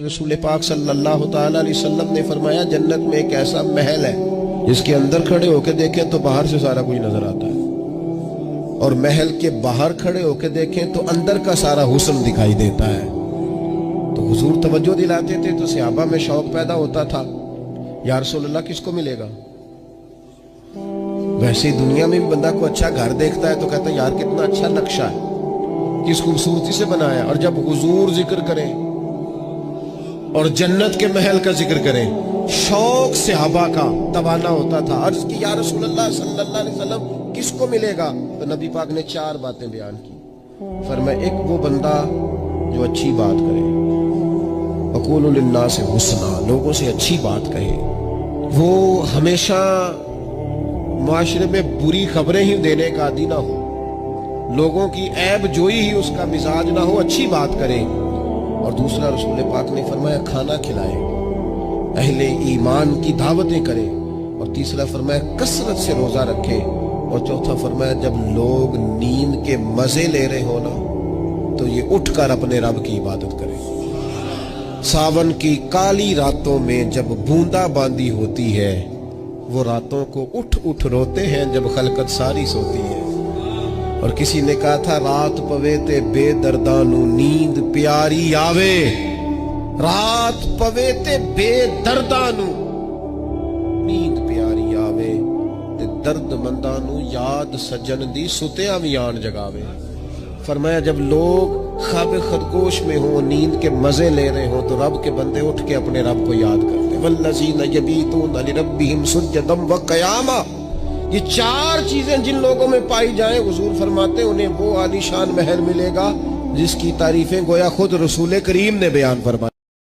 رسول پاک صلی اللہ تعالی علیہ وسلم نے فرمایا جنت میں ایک ایسا محل ہے جس کے اندر کھڑے ہو کے دیکھیں تو باہر سے سارا کچھ نظر آتا ہے، اور محل کے باہر کھڑے ہو کے دیکھیں تو اندر کا سارا حسن دکھائی دیتا ہے۔ تو حضور توجہ دلاتے تھے تو صحابہ میں شوق پیدا ہوتا تھا، یا رسول اللہ کس کو ملے گا؟ ویسے دنیا میں بھی بندہ کو اچھا گھر دیکھتا ہے تو کہتا ہے یار کتنا اچھا نقشہ ہے، کس خوبصورتی سے بنایا ہے، اور جب حضور ذکر کریں اور جنت کے محل کا ذکر کریں شوق صحابہ کا توانا ہوتا تھا۔ عرض کی یا رسول اللہ صلی اللہ علیہ وسلم کس کو ملے گا؟ تو نبی پاک نے 4 باتیں بیان کی۔ فرمایا ایک وہ بندہ جو اچھی بات کرے، وقولوا للناس حسنا، لوگوں سے اچھی بات کہے، وہ ہمیشہ معاشرے میں بری خبریں ہی دینے کا عادی نہ ہو، لوگوں کی عیب جوئی ہی اس کا مزاج نہ ہو، اچھی بات کرے۔ اور دوسرا رسول پاک نے فرمایا کھانا کھلائے، اہل ایمان کی دعوتیں کرے، اور تیسرا فرمایا کثرت سے روزہ رکھے، اور چوتھا فرمایا جب لوگ نیند کے مزے لے رہے ہو نا تو یہ اٹھ کر اپنے رب کی عبادت کرے۔ ساون کی کالی راتوں میں جب بوندا باندی ہوتی ہے، وہ راتوں کو اٹھ اٹھ روتے ہیں جب خلقت ساری سوتی ہے۔ اور کسی نے کہا تھا رات پوے تے بے دردانو نیند پیاری آوے، رات پوے تے بے دردانو نیند پیاری آوے، تے درد مندانو یاد سجن دی ستیاں وی آن جگاوے۔ فرمایا جب لوگ خواب خرگوش میں ہوں، نیند کے مزے لے رہے ہوں، تو رب کے بندے اٹھ کے اپنے رب کو یاد کرتے۔ والذین یبیتون لربہم سجدا وقیاما، یہ 4 چیزیں جن لوگوں میں پائی جائیں حضور فرماتے انہیں وہ عالی شان محل ملے گا جس کی تعریفیں گویا خود رسول کریم نے بیان فرمائی۔